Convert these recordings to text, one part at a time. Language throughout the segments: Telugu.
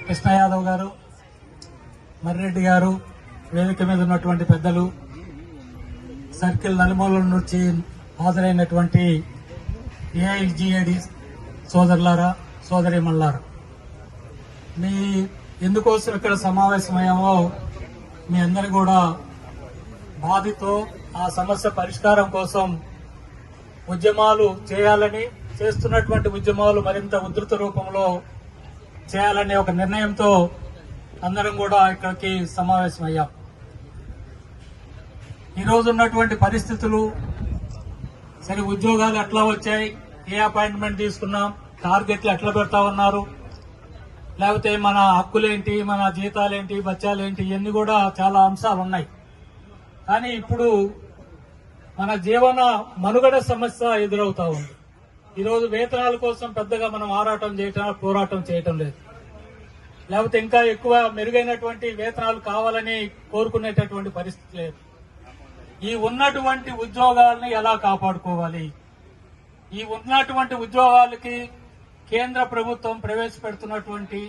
కృష్ణ యాదవ్ గారు, మర్రెడ్డి గారు, వేదిక మీద ఉన్నటువంటి పెద్దలు, సర్కిల్ నలుమూలల నుంచి హాజరైనటువంటి ఏఐజిఐడి సోదరులారా, సోదరీమణులారా, మీ ఎందుకోసం ఇక్కడ సమావేశమయ్యామో మీ అందరూ కూడా బాధితో ఆ సమస్య పరిష్కారం కోసం ఉద్యమాలు చేయాలని, చేస్తున్నటువంటి ఉద్యమాలు మరింత ఉధృత రూపంలో చేయాలనే ఒక నిర్ణయంతో అందరం కూడా ఇక్కడికి సమావేశమయ్యాం. ఈరోజు ఉన్నటువంటి పరిస్థితులు, సరే ఉద్యోగాలు ఎట్లా వచ్చాయి, ఏ అపాయింట్మెంట్ తీసుకున్నాం, టార్గెట్లు ఎట్లా పెడతా ఉన్నారు, లేకపోతే మన హక్కులేంటి, మన జీతాలేంటి, బత్యాలేంటి, ఇవన్నీ కూడా చాలా అంశాలు ఉన్నాయి. కానీ ఇప్పుడు మన జీవన మనుగడ సమస్య ఎదురవుతా ఉంది. ఈరోజు వేతనాల కోసం పెద్దగా మనం పోరాటం చేయటం లేదు, లేకపోతే ఇంకా ఎక్కువ మెరుగైనటువంటి వేతనాలు కావాలని కోరుకునేటటువంటి పరిస్థితి లేదు. ఈ ఉన్నటువంటి ఉద్యోగాలని ఎలా కాపాడుకోవాలి, ఈ ఉన్నటువంటి ఉద్యోగాలకి కేంద్ర ప్రభుత్వం ప్రవేశపెడుతున్నటువంటి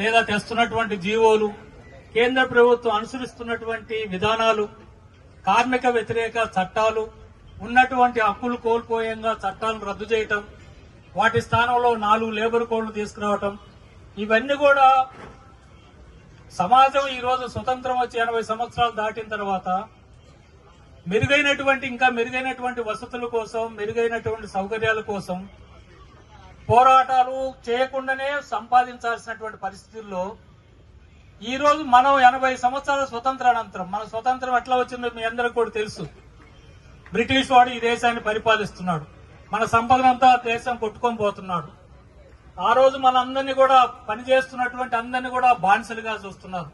లేదా తెస్తున్నటువంటి జీవోలు, కేంద్ర ప్రభుత్వం అనుసరిస్తున్నటువంటి విధానాలు, కార్మిక వ్యతిరేక చట్టాలు, ఉన్నటువంటి హక్కులు కోల్పోయంగా చట్టాలను రద్దు చేయటం, వాటి స్థానంలో 4 లేబర్ కోడ్లు తీసుకురావటం, ఇవన్నీ కూడా సమాజం ఈరోజు స్వతంత్రం వచ్చి 80 సంవత్సరాలు దాటిన తర్వాత ఇంకా మెరుగైనటువంటి వసతుల కోసం, మెరుగైనటువంటి సౌకర్యాల కోసం పోరాటాలు చేయకుండానే సంపాదించాల్సినటువంటి పరిస్థితుల్లో ఈ రోజు మనం 80 సంవత్సరాల స్వతంత్రానంతరం, మన స్వతంత్రం ఎట్లా వచ్చిందో మీ అందరికీ కూడా తెలుసు. బ్రిటిష్ వాడు ఈ దేశాన్ని పరిపాలిస్తున్నాడు, మన సంపదనంతా దేశం కొట్టుకొని పోతున్నాడు. ఆ రోజు మనందరినీ కూడా పనిచేస్తున్నటువంటి అందరినీ కూడా బానిసలుగా చూస్తున్నారు.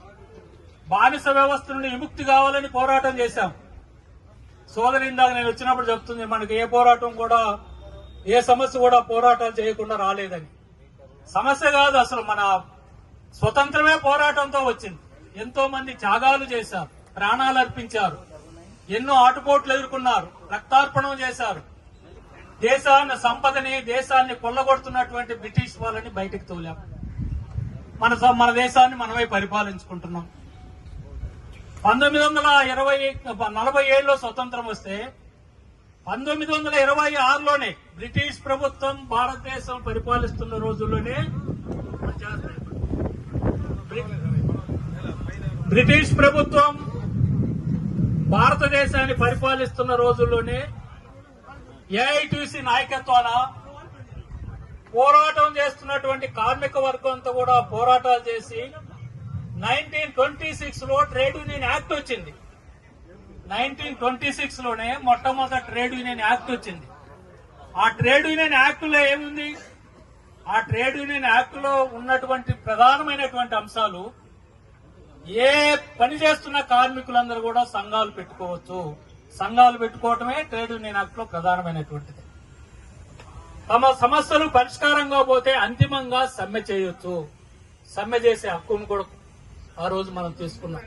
బానిస వ్యవస్థ నుండి విముక్తి కావాలని పోరాటం చేశాం. సోదరి ఇందాక నేను వచ్చినప్పుడు చెప్తుంది, మనకి ఏ పోరాటం కూడా, ఏ సమస్య కూడా పోరాటాలు చేయకుండా రాలేదని. సమస్య కాదు, అసలు మన స్వతంత్రమే పోరాటంతో వచ్చింది. ఎంతో మంది త్యాగాలు చేశారు, ప్రాణాలు అర్పించారు, ఎన్నో ఆటుపోట్లు ఎదుర్కొన్నారు, రక్తార్పణం చేశారు. దేశాన్ని, సంపదని, దేశాన్ని కొల్లగొడుతున్నటువంటి బ్రిటిష్ వాళ్ళని బయటకు తోలాం. మన దేశాన్ని మనమే పరిపాలించుకుంటున్నాం. 1947లో స్వతంత్రం వస్తే 1926లోనే బ్రిటిష్ ప్రభుత్వం భారతదేశం పరిపాలిస్తున్న రోజుల్లోనే బ్రిటిష్ ప్రభుత్వం భారతదేశాన్ని పరిపాలిస్తున్న రోజుల్లోనే ఏఐటీసీ నాయకత్వాన పోరాటం చేస్తున్నటువంటి కార్మిక వర్గంతో కూడా పోరాటాలు చేసి 1926లో ట్రేడ్ యూనియన్ యాక్ట్ వచ్చింది. 1926లోనే మొట్టమొదటి ట్రేడ్ యూనియన్ యాక్ట్ వచ్చింది. ఆ ట్రేడ్ యూనియన్ యాక్ట్ లో ఏముంది? ఆ ట్రేడ్ యూనియన్ యాక్ట్ లో ఉన్నటువంటి ప్రధానమైనటువంటి అంశాలు, ఏ పని చేస్తున్న కార్మికులందరూ కూడా సంఘాలు పెట్టుకోవచ్చు. సంఘాలు పెట్టుకోవటమే ట్రేడ్ యూనియన్ యాక్ట్ లో ప్రధానమైనటువంటిది. తమ సమస్యలు పరిష్కారంగా పోతే అంతిమంగా సమ్మె చేయొచ్చు. సమ్మె చేసే హక్కును కూడా ఆ రోజు మనం తీసుకున్నాం.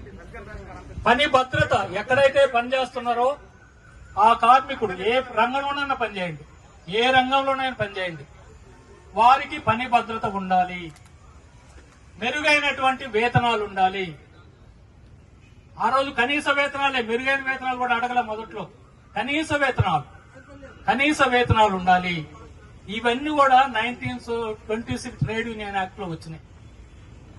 పని భద్రత, ఎక్కడైతే పని చేస్తున్నారో ఆ కార్మికుడు ఏ రంగంలోనైనా పనిచేయండి, ఏ రంగంలోనైనా పనిచేయండి, వారికి పని భద్రత ఉండాలి, మెరుగైనటువంటి వేతనాలు ఉండాలి. ఆ రోజు కనీస వేతనాలే, మెరుగైన వేతనాలు కూడా అడగల. మొదట్లో కనీస వేతనాలు ఉండాలి. ఇవన్నీ కూడా 1926 ట్రేడ్ యూనియన్ యాక్ట్ లో వచ్చినాయి.